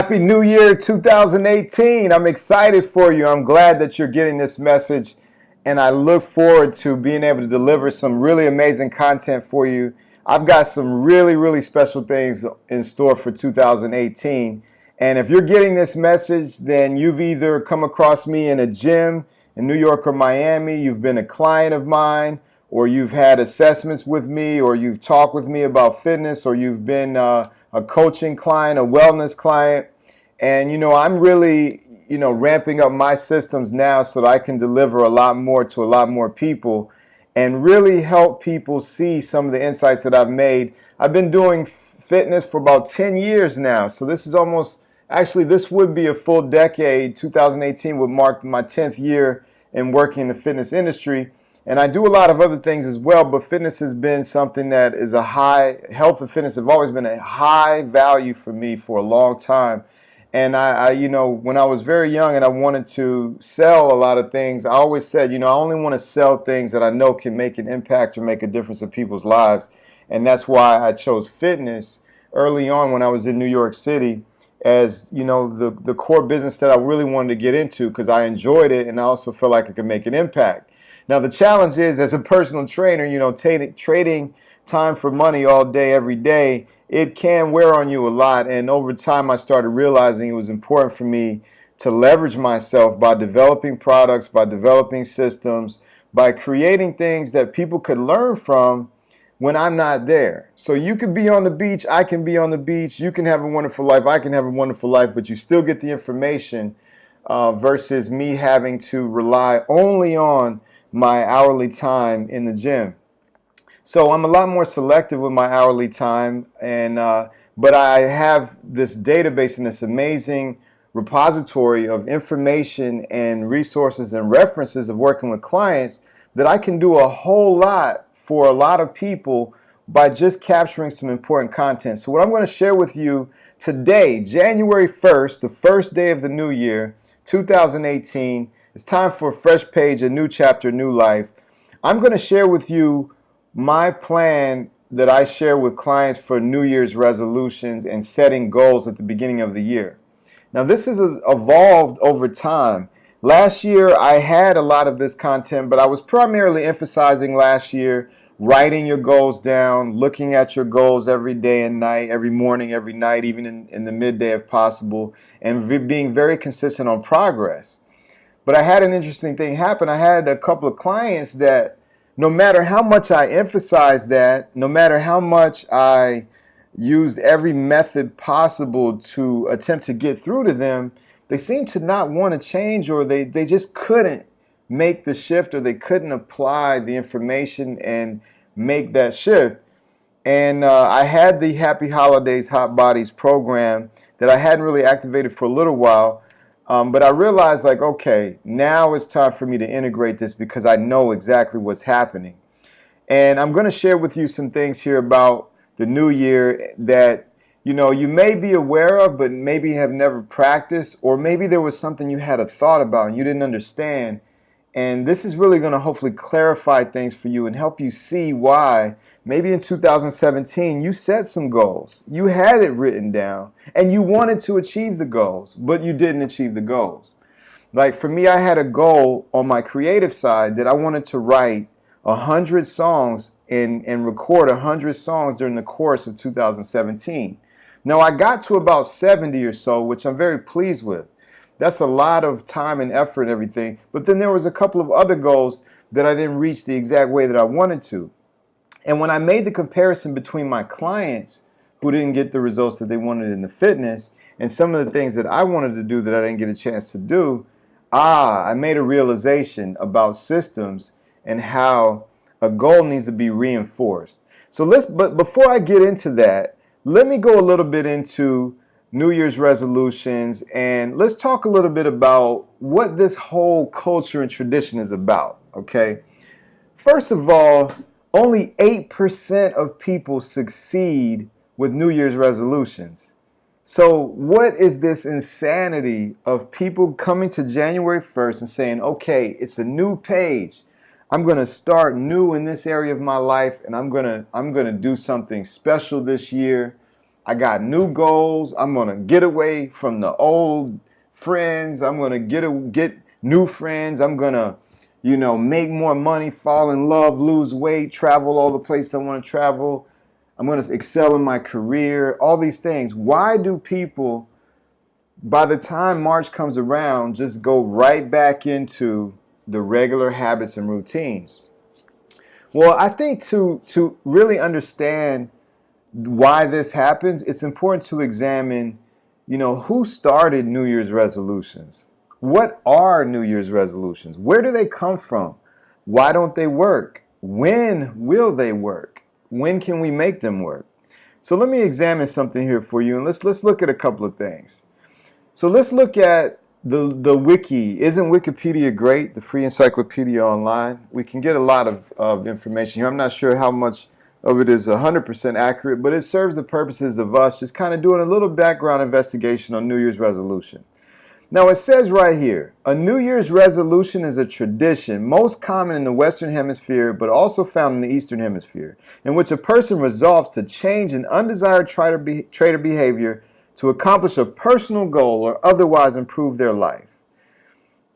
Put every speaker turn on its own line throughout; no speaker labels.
Happy New Year 2018. I'm excited for you. I'm glad that you're getting this message, and I look forward to being able to deliver some really amazing content for you. I've got some really special things in store for 2018. And if you're getting this message, then you've either come across me in a gym in New York or Miami, you've been a client of mine, or you've had assessments with me, or you've talked with me about fitness, or you've been a coaching client, a wellness client. And, I'm really, ramping up my systems now so that I can deliver a lot more to a lot more people and really help people see some of the insights that I've made. I've been doing fitness for about 10 years now. So this is this would be a full decade. 2018 would mark my 10th year in working in the fitness industry. And I do a lot of other things as well, but fitness has been something that is health and fitness have always been a high value for me for a long time. And when I was very young and I wanted to sell a lot of things, I always said, I only want to sell things that I know can make an impact or make a difference in people's lives. And that's why I chose fitness early on when I was in New York City as, the core business that I really wanted to get into because I enjoyed it and I also felt like it could make an impact. Now, the challenge is, as a personal trainer, trading time for money all day, every day, it can wear on you a lot. And over time, I started realizing it was important for me to leverage myself by developing products, by developing systems, by creating things that people could learn from when I'm not there. So you could be on the beach, I can be on the beach, you can have a wonderful life, I can have a wonderful life, but you still get the information versus me having to rely only on my hourly time in the gym. So I'm a lot more selective with my hourly time, but I have this database and this amazing repository of information and resources and references of working with clients that I can do a whole lot for a lot of people by just capturing some important content. So what I'm going to share with you today, January 1st, the first day of the new year, 2018, it's time for a fresh page, a new chapter, new life. I'm going to share with you my plan that I share with clients for New Year's resolutions and setting goals at the beginning of the year. Now, this has evolved over time. Last year, I had a lot of this content, but I was primarily emphasizing last year writing your goals down, looking at your goals every day and night, every morning, every night, even in the midday if possible, and being very consistent on progress. But I had an interesting thing happen. I had a couple of clients that no matter how much I emphasized that, no matter how much I used every method possible to attempt to get through to them, they seemed to not want to change, or they just couldn't make the shift, or they couldn't apply the information and make that shift. And I had the Happy Holidays Hot Bodies program that I hadn't really activated for a little while. But I realized, okay, now it's time for me to integrate this because I know exactly what's happening. And I'm going to share with you some things here about the new year that, you may be aware of, but maybe have never practiced, or maybe there was something you had a thought about and you didn't understand. And this is really going to hopefully clarify things for you and help you see why maybe in 2017 you set some goals. You had it written down and you wanted to achieve the goals, but you didn't achieve the goals. Like for me, I had a goal on my creative side that I wanted to write 100 songs and record 100 songs during the course of 2017. Now I got to about 70 or so, which I'm very pleased with. That's a lot of time and effort and everything. But then there was a couple of other goals that I didn't reach the exact way that I wanted to. And when I made the comparison between my clients who didn't get the results that they wanted in the fitness and some of the things that I wanted to do that I didn't get a chance to do, I made a realization about systems and how a goal needs to be reinforced. But before I get into that, let me go a little bit into New Year's resolutions, and let's talk a little bit about what this whole culture and tradition is about, okay? First of all, only 8% of people succeed with New Year's resolutions. So what is this insanity of people coming to January 1st and saying, okay, it's a new page. I'm going to start new in this area of my life, and I'm going to do something special this year. I got new goals. I'm going to get away from the old friends. I'm going to get new friends. I'm going to, make more money, fall in love, lose weight, travel all the places I want to travel. I'm going to excel in my career, all these things. Why do people, by the time March comes around, just go right back into the regular habits and routines? Well, I think to really understand why this happens, it's important to examine, who started New Year's resolutions? What are New Year's resolutions? Where do they come from? Why don't they work? When will they work? When can we make them work? So let me examine something here for you, and let's look at a couple of things. So let's look at the wiki. Isn't Wikipedia great? The free encyclopedia online. We can get a lot of information here. I'm not sure how much of it is 100% accurate, but it serves the purposes of us just kind of doing a little background investigation on New Year's resolution. Now it says right here, a New Year's resolution is a tradition most common in the Western Hemisphere, but also found in the Eastern Hemisphere, in which a person resolves to change an undesired trait or behavior to accomplish a personal goal or otherwise improve their life.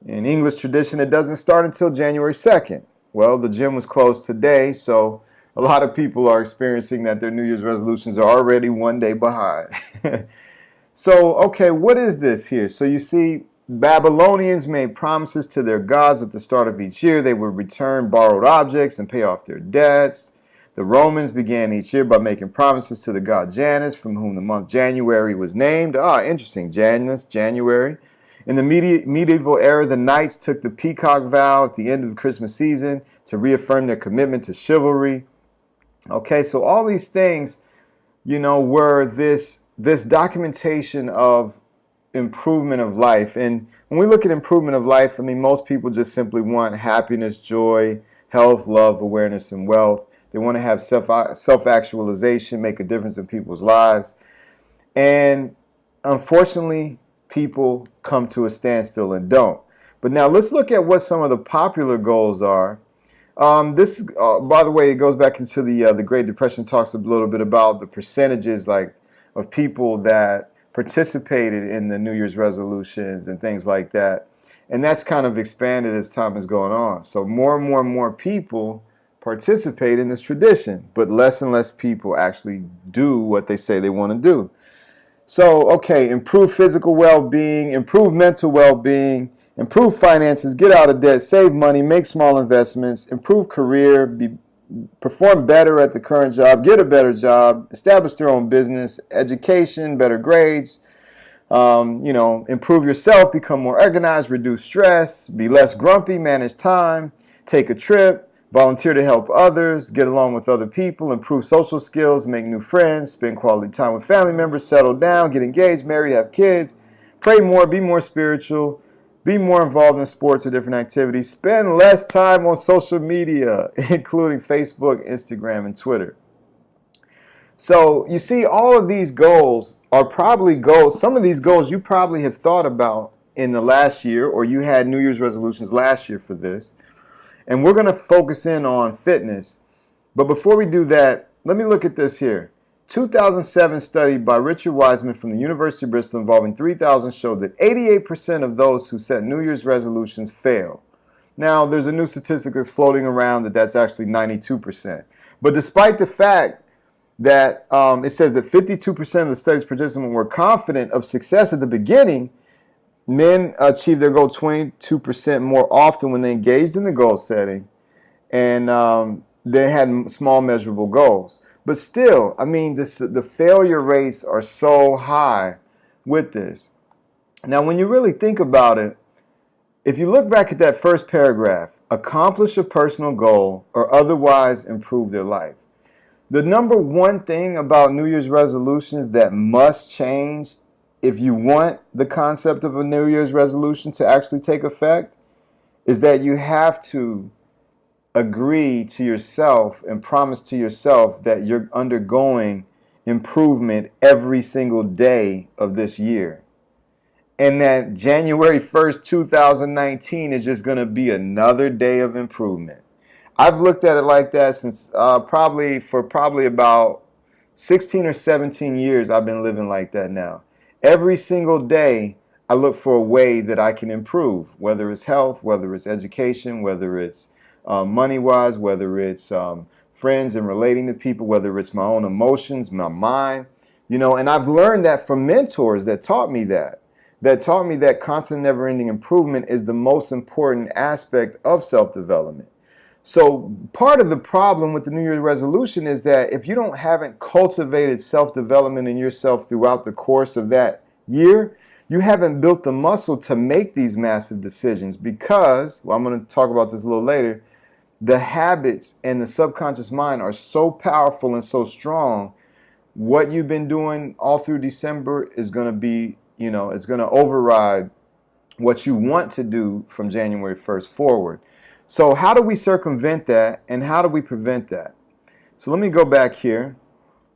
In English tradition, it doesn't start until January 2nd. Well, the gym was closed today, so a lot of people are experiencing that their New Year's resolutions are already one day behind. So, okay, what is this here? So you see, Babylonians made promises to their gods at the start of each year. They would return borrowed objects and pay off their debts. The Romans began each year by making promises to the god Janus, from whom the month January was named. Interesting, Janus, January. In the medieval era, the knights took the peacock vow at the end of the Christmas season to reaffirm their commitment to chivalry. Okay, so all these things, were this documentation of improvement of life. And when we look at improvement of life, most people just simply want happiness, joy, health, love, awareness, and wealth. They want to have self-actualization, make a difference in people's lives. And unfortunately, people come to a standstill and don't. But now let's look at what some of the popular goals are. This, by the way, it goes back into the Great Depression, talks a little bit about the percentages of people that participated in the New Year's resolutions and things like that. And that's kind of expanded as time is going on. So more and more and more people participate in this tradition, but less and less people actually do what they say they want to do. So, okay, improve physical well-being, improve mental well-being, improve finances, get out of debt, save money, make small investments, improve career, perform better at the current job, get a better job, establish their own business, education, better grades, improve yourself, become more organized, reduce stress, be less grumpy, manage time, take a trip, volunteer to help others, get along with other people, improve social skills, make new friends, spend quality time with family members, settle down, get engaged, married, have kids, pray more, be more spiritual, be more involved in sports or different activities, spend less time on social media, including Facebook, Instagram, and Twitter. So you see, all of these goals are probably goals. Some of these goals you probably have thought about in the last year, or you had New Year's resolutions last year for this. And we're going to focus in on fitness. But before we do that, let me look at this here. 2007 study by Richard Wiseman from the University of Bristol involving 3,000 showed that 88% of those who set New Year's resolutions fail. Now, there's a new statistic that's floating around that's actually 92%. But despite the fact that it says that 52% of the study's participants were confident of success at the beginning, men achieved their goal 22% more often when they engaged in the goal setting, and they had small measurable goals. But still, the failure rates are so high with this. Now, when you really think about it, if you look back at that first paragraph, accomplish a personal goal or otherwise improve their life. The number one thing about New Year's resolutions that must change if you want the concept of a New Year's resolution to actually take effect is that you have to agree to yourself and promise to yourself that you're undergoing improvement every single day of this year. And that January 1st, 2019 is just going to be another day of improvement. I've looked at it like that since probably about 16 or 17 years I've been living like that now. Every single day I look for a way that I can improve, whether it's health, whether it's education, whether it's money-wise, whether it's friends and relating to people, whether it's my own emotions, my mind, and I've learned that from mentors that taught me that constant never-ending improvement is the most important aspect of self-development. So part of the problem with the New Year's resolution is that if you haven't cultivated self-development in yourself throughout the course of that year, you haven't built the muscle to make these massive decisions because, well, I'm going to talk about this a little later, the habits and the subconscious mind are so powerful and so strong. What you've been doing all through December is going to be, it's going to override what you want to do from January 1st forward. So how do we circumvent that and how do we prevent that? So let me go back here.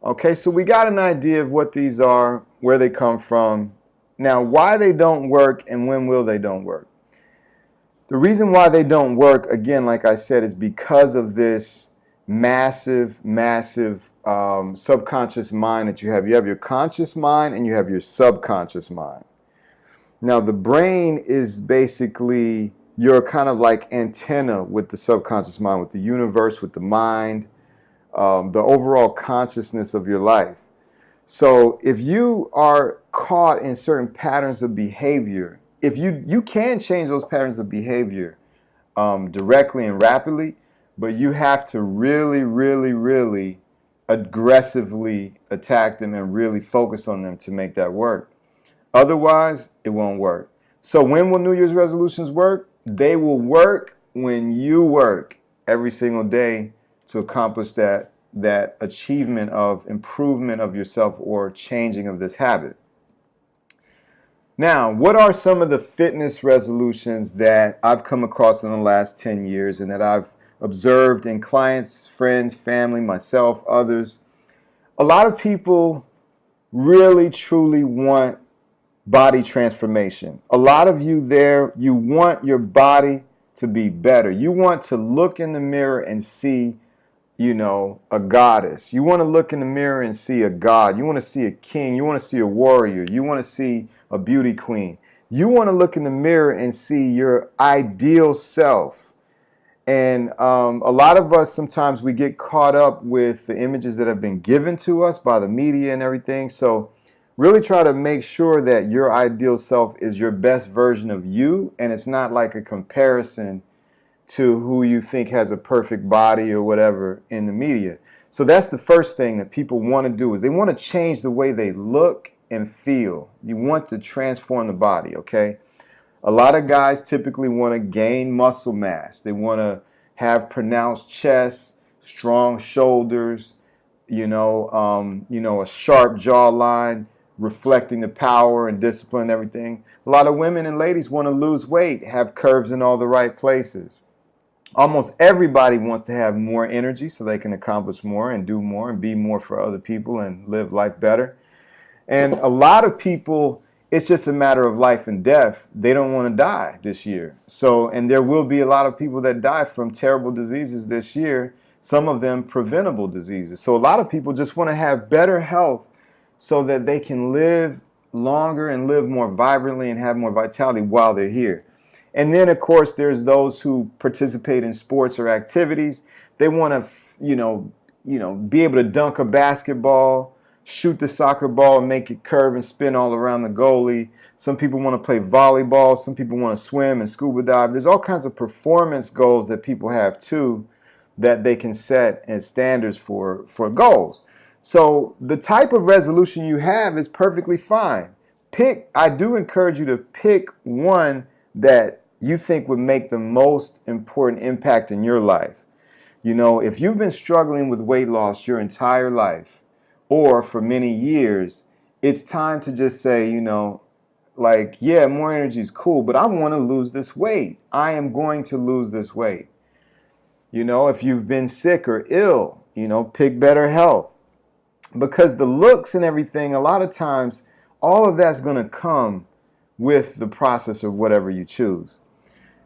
Okay, so we got an idea of what these are, where they come from. Now, why they don't work and when will they don't work? The reason why they don't work, again, like I said, is because of this massive subconscious mind that you have. You have your conscious mind and you have your subconscious mind. Now, the brain is basically your kind of like antenna with the subconscious mind, with the universe, with the mind, the overall consciousness of your life. So if you are caught in certain patterns of behavior, if you can change those patterns of behavior directly and rapidly, but you have to really aggressively attack them and really focus on them to make that work. Otherwise, it won't work. So when will New Year's resolutions work? They will work when you work every single day to accomplish that achievement of improvement of yourself or changing of this habit. Now, what are some of the fitness resolutions that I've come across in the last 10 years and that I've observed in clients, friends, family, myself, others? A lot of people really, truly want body transformation. A lot of you there, you want your body to be better. You want to look in the mirror and see, a goddess. You want to look in the mirror and see a god. You want to see a king. You want to see a warrior. You want to see a beauty queen. You want to look in the mirror and see your ideal self. And a lot of us, sometimes we get caught up with the images that have been given to us by the media and everything. So really try to make sure that your ideal self is your best version of you, and it's not like a comparison to who you think has a perfect body or whatever in the media. So that's the first thing that people want to do, is they want to change the way they look and feel. You want to transform the body, okay? A lot of guys typically want to gain muscle mass. They want to have pronounced chest, strong shoulders, a sharp jawline, reflecting the power and discipline and everything. A lot of women and ladies want to lose weight, have curves in all the right places. Almost everybody wants to have more energy so they can accomplish more and do more and be more for other people and live life better. And a lot of people, it's just a matter of life and death. They don't want to die this year. So, and there will be a lot of people that die from terrible diseases this year, some of them preventable diseases. So a lot of people just want to have better health so that they can live longer and live more vibrantly and have more vitality while they're here. And then, of course, there's those who participate in sports or activities. They want to, be able to dunk a basketball, shoot the soccer ball and make it curve and spin all around the goalie. Some people want to play volleyball. Some people want to swim and scuba dive. There's all kinds of performance goals that people have too that they can set as standards for goals. So the type of resolution you have is perfectly fine. I do encourage you to pick one that you think would make the most important impact in your life. If you've been struggling with weight loss your entire life or for many years, it's time to just say, yeah, more energy is cool, but I want to lose this weight. I am going to lose this weight. If you've been sick or ill, pick better health. Because the looks and everything, a lot of times, all of that's going to come with the process of whatever you choose.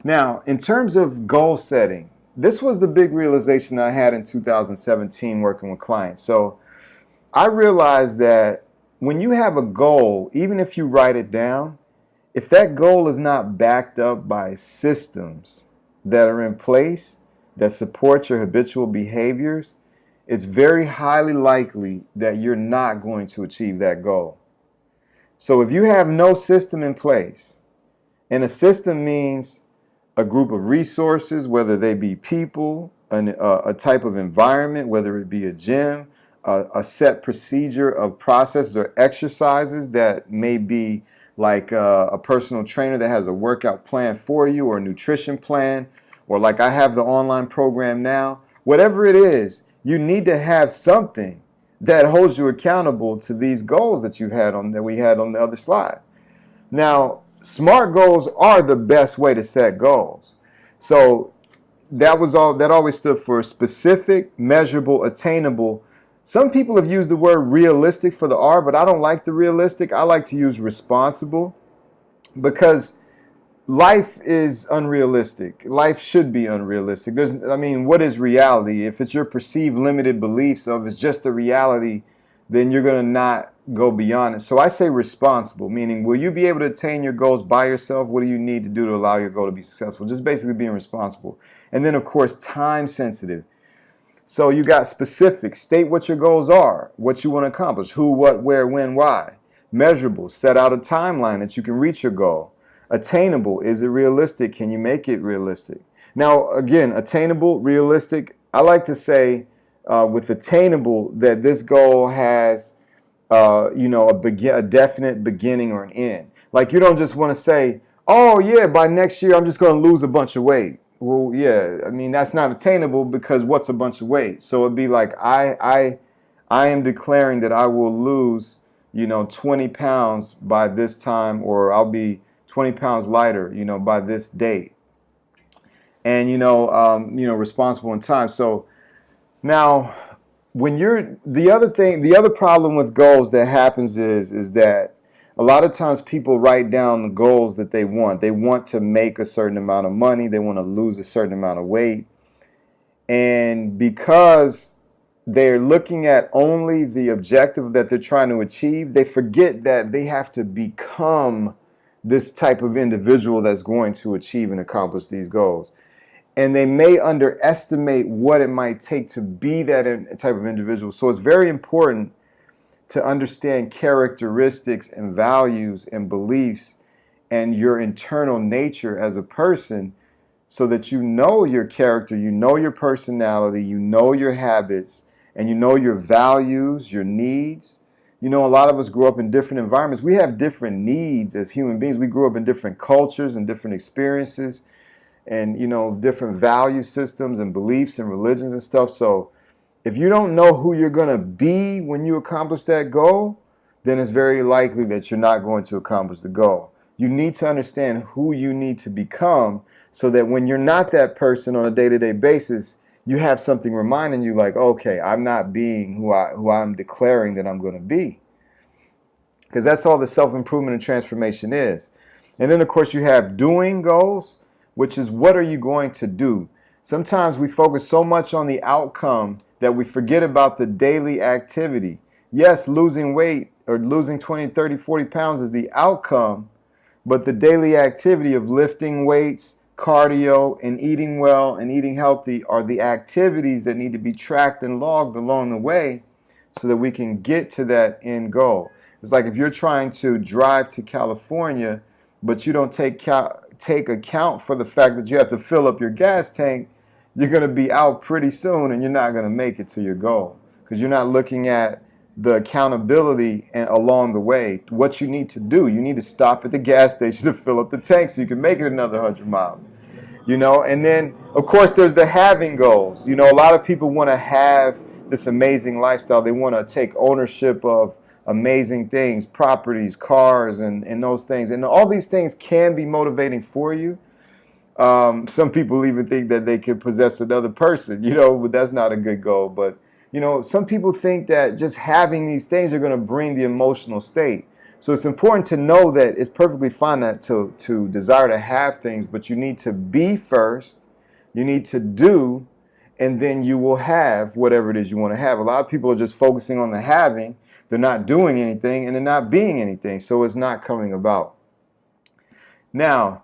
Now, in terms of goal setting, this was the big realization that I had in 2017 working with clients. So I realized that when you have a goal, even if you write it down, if that goal is not backed up by systems that are in place that support your habitual behaviors, it's very highly likely that you're not going to achieve that goal. So if you have no system in place, and a system means a group of resources, whether they be people, a type of environment, whether it be a gym, a set procedure of processes or exercises that may be like a personal trainer that has a workout plan for you or a nutrition plan, or like I have the online program now, whatever it is, you need to have something that holds you accountable to these goals that we had on the other slide. Now, SMART goals are the best way to set goals. So that always stood for specific, measurable, attainable. Some people have used the word realistic for the R, but I don't like the realistic. I like to use responsible, because life is unrealistic. Life should be unrealistic. What is reality? If it's your perceived limited beliefs of it's just a reality, then you're going to not go beyond it. So I say responsible, meaning will you be able to attain your goals by yourself? What do you need to do to allow your goal to be successful? Just basically being responsible. And then, of course, time sensitive. So you got specific, state what your goals are, what you want to accomplish, who, what, where, when, why. Measurable, set out a timeline that you can reach your goal. Attainable, is it realistic? Can you make it realistic? Now, again, attainable, realistic, I like to say with attainable that this goal has a definite beginning or an end. Like, you don't just want to say, oh yeah, by next year I'm just going to lose a bunch of weight. Well, yeah, that's not attainable, because what's a bunch of weight? So it'd be like, I am declaring that I will lose 20 pounds by this time, or I'll be 20 pounds lighter by this date. And responsible in time. So now, when the other problem with goals that happens is that a lot of times people write down the goals that they want. They want to make a certain amount of money. They want to lose a certain amount of weight. And because they're looking at only the objective that they're trying to achieve, they forget that they have to become this type of individual that's going to achieve and accomplish these goals. And they may underestimate what it might take to be that type of individual. So it's very important to understand characteristics and values and beliefs and your internal nature as a person, so that you know your character, you know your personality, you know your habits, and you know your values, your needs. A lot of us grew up in different environments. We have different needs as human beings. We grew up in different cultures and different experiences, and different value systems and beliefs and religions and stuff. So if you don't know who you're going to be when you accomplish that goal, then it's very likely that you're not going to accomplish the goal. You need to understand who you need to become, so that when you're not that person on a day-to-day basis, you have something reminding you like, okay, I'm not being who I'm declaring that I'm going to be. Because that's all the self-improvement and transformation is. And then, of course, you have doing goals, which is what are you going to do? Sometimes we focus so much on the outcome that we forget about the daily activity. Yes, losing weight or losing 20, 30, 40 pounds is the outcome, but the daily activity of lifting weights, cardio, and eating well and eating healthy are the activities that need to be tracked and logged along the way, so that we can get to that end goal. It's like if you're trying to drive to California, but you don't take account for the fact that you have to fill up your gas tank, you're going to be out pretty soon and you're not going to make it to your goal, because you're not looking at the accountability along the way. What you need to do, you need to stop at the gas station to fill up the tank so you can make it another 100 miles. And then, of course, there's the having goals. A lot of people want to have this amazing lifestyle. They want to take ownership of amazing things, properties, cars, and those things. And all these things can be motivating for you. Some people even think that they could possess another person, but that's not a good goal. But, some people think that just having these things are going to bring the emotional state. So it's important to know that it's perfectly fine to desire to have things, but you need to be first, you need to do, and then you will have whatever it is you want to have. A lot of people are just focusing on the having. They're not doing anything, and they're not being anything, so it's not coming about. Now,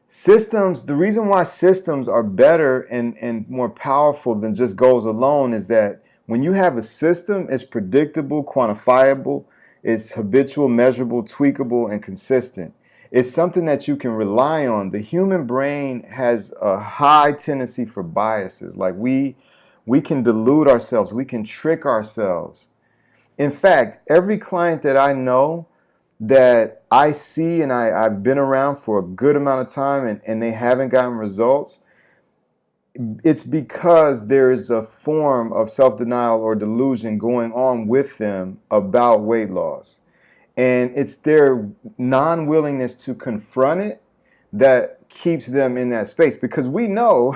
systems, the reason why systems are better and more powerful than just goals alone is that when you have a system, it's predictable, quantifiable, it's habitual, measurable, tweakable, and consistent. It's something that you can rely on. The human brain has a high tendency for biases. Like we can delude ourselves, we can trick ourselves. In fact, every client that I know that I see and I've been around for a good amount of time and they haven't gotten results, it's because there is a form of self-denial or delusion going on with them about weight loss. And it's their non-willingness to confront it that keeps them in that space. Because we know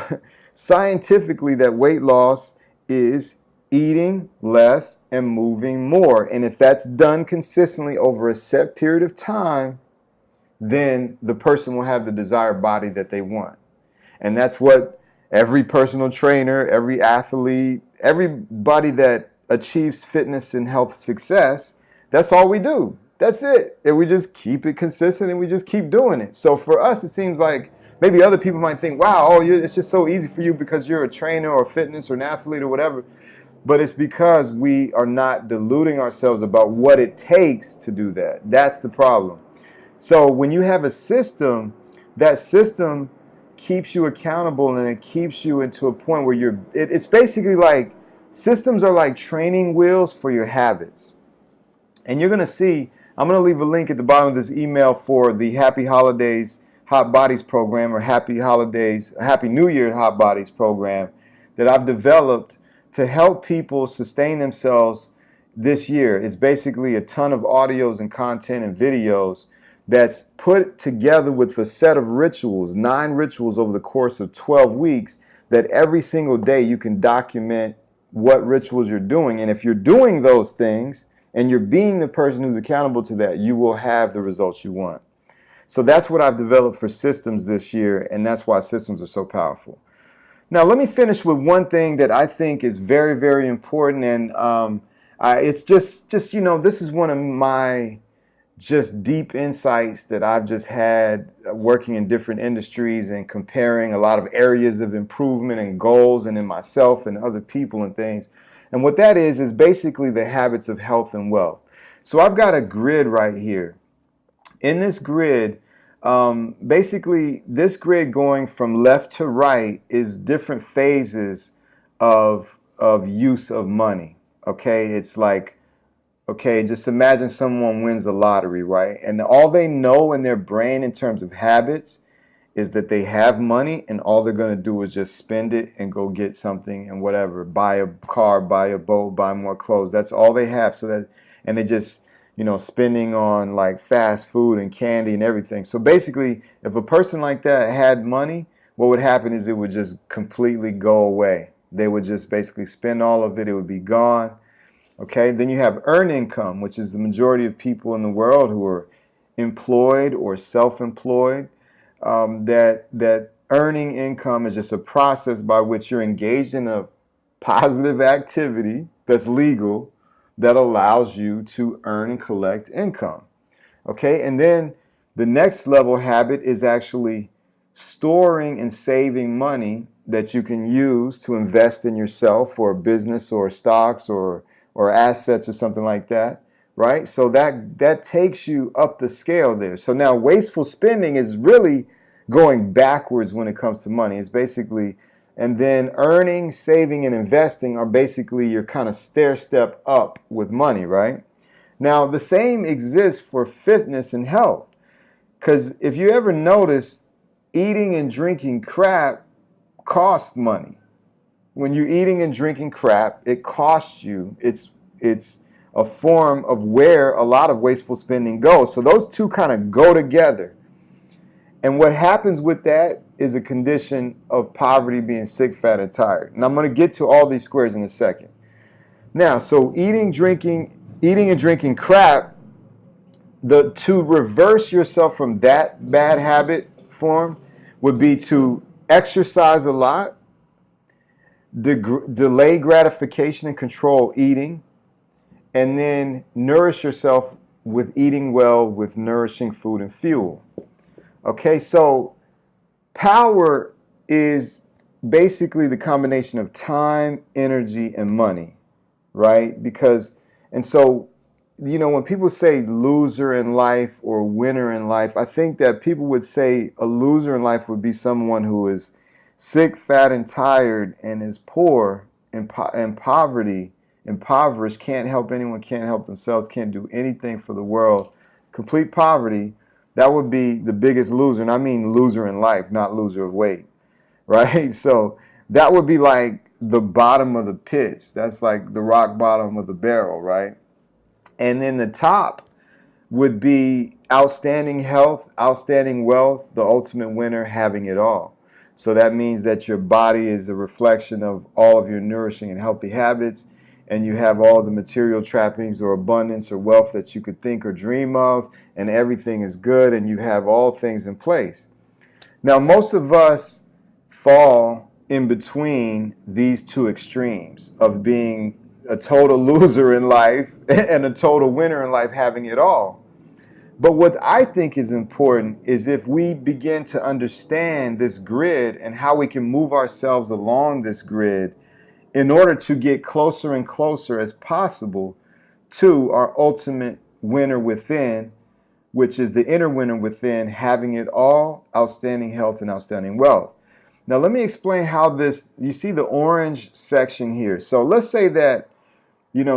scientifically that weight loss is eating less and moving more. And if that's done consistently over a set period of time, then the person will have the desired body that they want. And that's what every personal trainer, every athlete, everybody that achieves fitness and health success, that's all we do. That's it. And we just keep it consistent and we just keep doing it. So for us, it seems like maybe other people might think, wow, it's just so easy for you because you're a trainer or fitness or an athlete or whatever. But it's because we are not deluding ourselves about what it takes to do that. That's the problem. So when you have a system, that system keeps you accountable and it keeps you into a point where it's basically like systems are like training wheels for your habits. And you're going to see, I'm going to leave a link at the bottom of this email for the Happy Holidays Hot Bodies program, or Happy Holidays, Happy New Year Hot Bodies program that I've developed to help people sustain themselves this year. It's basically a ton of audios and content and videos that's put together with a set of rituals, 9 rituals over the course of 12 weeks, that every single day you can document what rituals you're doing. And if you're doing those things and you're being the person who's accountable to that, you will have the results you want. So that's what I've developed for systems this year, and that's why systems are so powerful. Now, let me finish with one thing that I think is very, very important, and it's just this is one of my just deep insights that I've just had working in different industries and comparing a lot of areas of improvement and goals and in myself and other people and things. And what that is basically the habits of health and wealth. So I've got a grid right here. In this grid, basically this grid going from left to right is different phases of use of money. Okay, it's like, okay, just imagine someone wins the lottery, right? And all they know in their brain in terms of habits is that they have money and all they're going to do is just spend it and go get something and whatever, buy a car, buy a boat, buy more clothes. That's all they have. And they just, spending on like fast food and candy and everything. So basically, if a person like that had money, what would happen is it would just completely go away. They would just basically spend all of it. It would be gone. Okay, then you have earned income, which is the majority of people in the world who are employed or self-employed. That earning income is just a process by which you're engaged in a positive activity that's legal that allows you to earn and collect income. Okay, and then the next level habit is actually storing and saving money that you can use to invest in yourself or a business or stocks or assets or something like that, right? So that takes you up the scale there. So now wasteful spending is really going backwards when it comes to money. It's basically, and then earning, saving, and investing are basically your kind of stair step up with money, right? Now the same exists for fitness and health, because if you ever notice, eating and drinking crap costs money. When you're eating and drinking crap, it costs you. It's a form of where a lot of wasteful spending goes. So those two kind of go together. And what happens with that is a condition of poverty, being sick, fat, and tired. And I'm going to get to all these squares in a second. Now, so eating and drinking crap, to reverse yourself from that bad habit form would be to exercise a lot, delay gratification and control eating, and then nourish yourself with eating well with nourishing food and fuel. Okay, so power is basically the combination of time, energy, and money, right? And so, when people say loser in life or winner in life, I think that people would say a loser in life would be someone who is sick, fat, and tired, and is poor and poverty, impoverished, can't help anyone, can't help themselves, can't do anything for the world, complete poverty. That would be the biggest loser. And I mean loser in life, not loser of weight, right? So that would be like the bottom of the pits. That's like the rock bottom of the barrel, right? And then the top would be outstanding health, outstanding wealth, the ultimate winner, having it all. So that means that your body is a reflection of all of your nourishing and healthy habits, and you have all the material trappings or abundance or wealth that you could think or dream of, and everything is good, and you have all things in place. Now, most of us fall in between these two extremes of being a total loser in life and a total winner in life, having it all. But what I think is important is if we begin to understand this grid and how we can move ourselves along this grid in order to get closer and closer as possible to our ultimate winner within, which is the inner winner within, having it all, outstanding health and outstanding wealth. Now, let me explain how this, you see the orange section here. So let's say that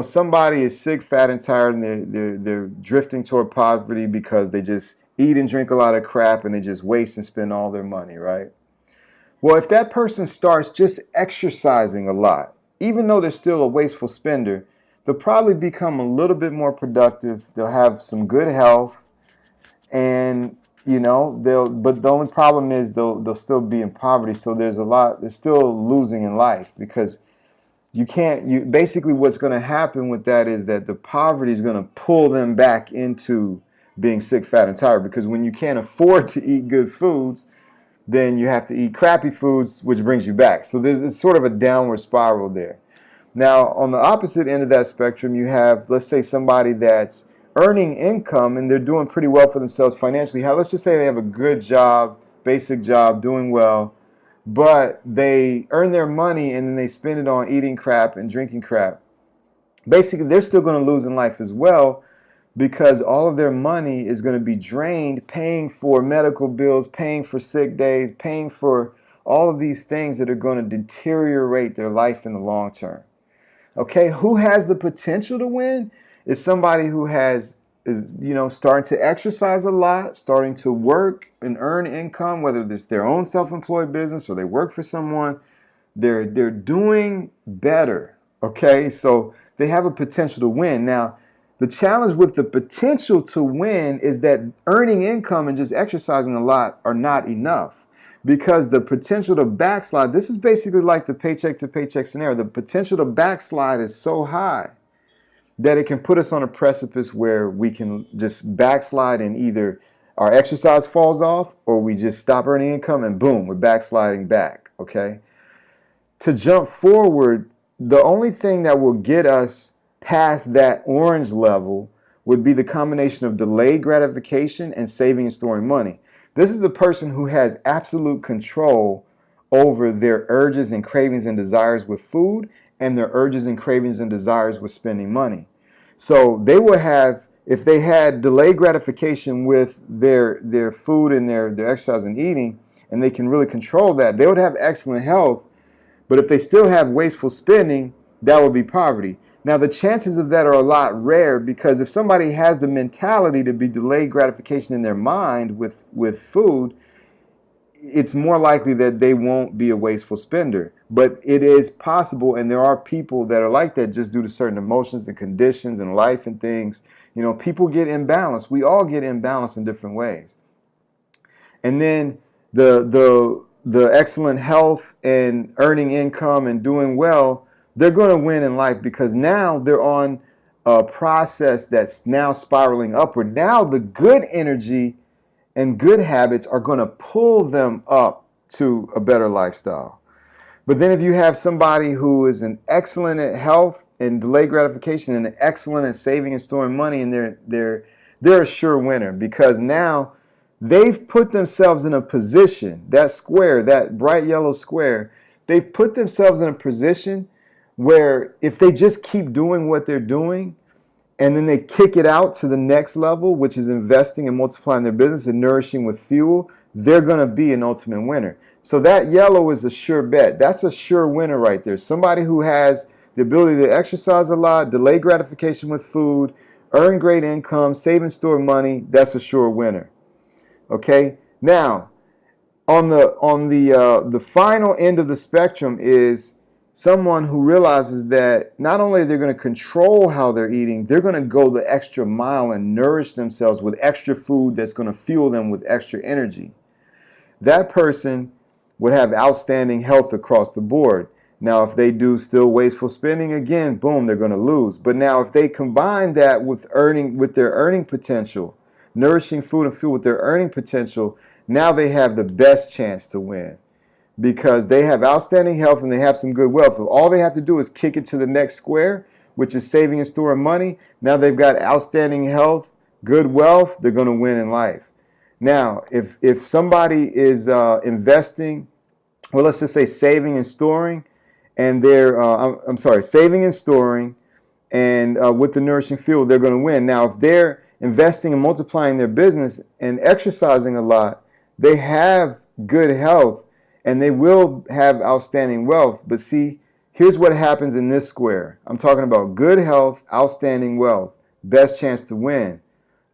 somebody is sick, fat, and tired, and they're drifting toward poverty because they just eat and drink a lot of crap and they just waste and spend all their money, right? Well, if that person starts just exercising a lot, even though they're still a wasteful spender, they'll probably become a little bit more productive. They'll have some good health, and but the only problem is they'll still be in poverty. So they're still losing in life, because basically what's going to happen with that is that the poverty is going to pull them back into being sick, fat, and tired, because when you can't afford to eat good foods, then you have to eat crappy foods, which brings you back. So it's sort of a downward spiral there. Now, on the opposite end of that spectrum, you have, let's say, somebody that's earning income and they're doing pretty well for themselves financially. Let's just say they have a good job, basic job, doing well, but they earn their money and then they spend it on eating crap and drinking crap. Basically, they're still going to lose in life as well, because all of their money is going to be drained paying for medical bills, paying for sick days, paying for all of these things that are going to deteriorate their life in the long term. Okay, who has the potential to win is somebody who is starting to exercise a lot, starting to work and earn income, whether it's their own self-employed business or they work for someone. They're doing better. Okay, so they have a potential to win. Now, the challenge with the potential to win is that earning income and just exercising a lot are not enough, because the potential to backslide, this is basically like the paycheck to paycheck scenario. The potential to backslide is so high that it can put us on a precipice where we can just backslide, and either our exercise falls off or we just stop earning income and boom, we're backsliding back. Okay. To jump forward, the only thing that will get us past that orange level would be the combination of delayed gratification and saving and storing money. This is the person who has absolute control over their urges and cravings and desires with food, and their urges and cravings and desires with spending money. So they will have, if they had delayed gratification with their food and their exercise and eating, and they can really control that, they would have excellent health. But if they still have wasteful spending, that would be poverty. Now, the chances of that are a lot rare, because if somebody has the mentality to be delayed gratification in their mind with food, it's more likely that they won't be a wasteful spender. But it is possible, and there are people that are like that just due to certain emotions and conditions in life and things. People get imbalanced. We all get imbalanced in different ways. And then the excellent health and earning income and doing well, they're going to win in life, because now they're on a process that's now spiraling upward. Now the good energy and good habits are going to pull them up to a better lifestyle. But then if you have somebody who is an excellent at health and delayed gratification and excellent at saving and storing money, and they're a sure winner, because now they've put themselves in a position, that square, that bright yellow square, they've put themselves in a position where if they just keep doing what they're doing, and then they kick it out to the next level, which is investing and multiplying their business and nourishing with fuel, they're going to be an ultimate winner. So that yellow is a sure bet. That's a sure winner right there. Somebody who has the ability to exercise a lot, delay gratification with food, earn great income, save and store money, that's a sure winner. Okay? Now, on the final end of the spectrum is someone who realizes that not only they're going to control how they're eating, they're going to go the extra mile and nourish themselves with extra food that's going to fuel them with extra energy. That person would have outstanding health across the board. Now, if they do still wasteful spending, again, boom, they're going to lose. But now if they combine that with their earning potential, nourishing food and fuel with their earning potential, now they have the best chance to win, because they have outstanding health and they have some good wealth. All they have to do is kick it to the next square, which is saving and storing money. Now they've got outstanding health, good wealth, they're going to win in life. Now, if somebody is investing, well, let's just say saving and storing, and saving and storing, and with the nourishing fuel, they're going to win. Now, if they're investing and multiplying their business and exercising a lot, they have good health, and they will have outstanding wealth. But see, here's what happens in this square. I'm talking about good health, outstanding wealth, best chance to win.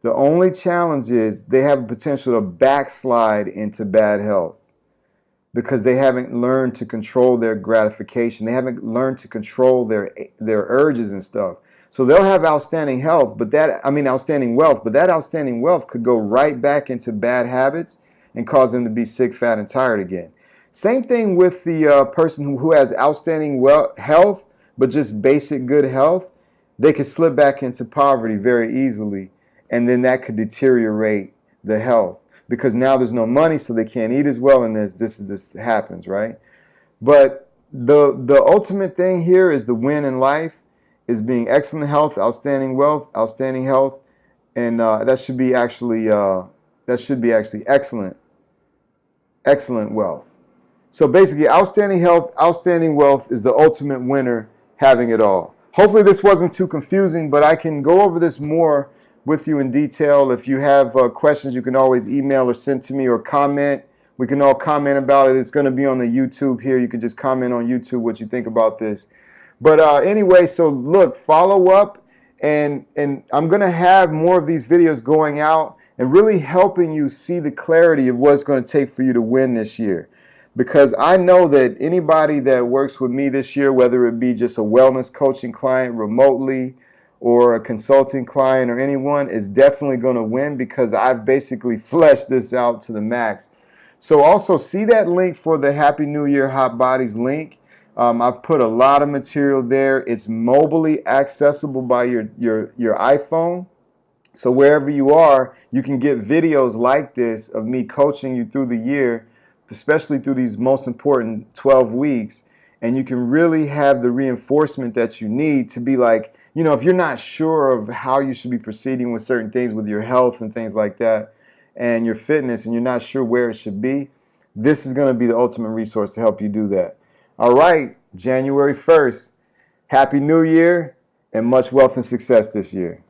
The only challenge is they have a potential to backslide into bad health, because they haven't learned to control their gratification. They haven't learned to control their urges and stuff. So they'll have outstanding health, outstanding wealth, but that outstanding wealth could go right back into bad habits and cause them to be sick, fat, and tired again. Same thing with the person who has outstanding health, but just basic good health. They could slip back into poverty very easily, and then that could deteriorate the health, because now there's no money, so they can't eat as well, and this happens, right? But the ultimate thing here is the win in life is being excellent health, outstanding wealth, outstanding health, and that should be actually excellent wealth. So basically, outstanding health, outstanding wealth is the ultimate winner, having it all. Hopefully this wasn't too confusing, but I can go over this more with you in detail. If you have questions, you can always email or send to me or comment. We can all comment about it. It's going to be on the YouTube here. You can just comment on YouTube what you think about this. But anyway, so look, follow up, and I'm going to have more of these videos going out and really helping you see the clarity of what it's going to take for you to win this year. Because I know that anybody that works with me this year, whether it be just a wellness coaching client remotely or a consulting client or anyone, is definitely going to win, because I've basically fleshed this out to the max. So also see that link for the Happy New Year Hot Bodies link. I've put a lot of material there. It's mobilely accessible by your iPhone. So wherever you are, you can get videos like this of me coaching you through the year, especially through these most important 12 weeks. And you can really have the reinforcement that you need to be like, if you're not sure of how you should be proceeding with certain things with your health and things like that, and your fitness, and you're not sure where it should be, this is going to be the ultimate resource to help you do that. All right, January 1st, Happy New Year, and much wealth and success this year.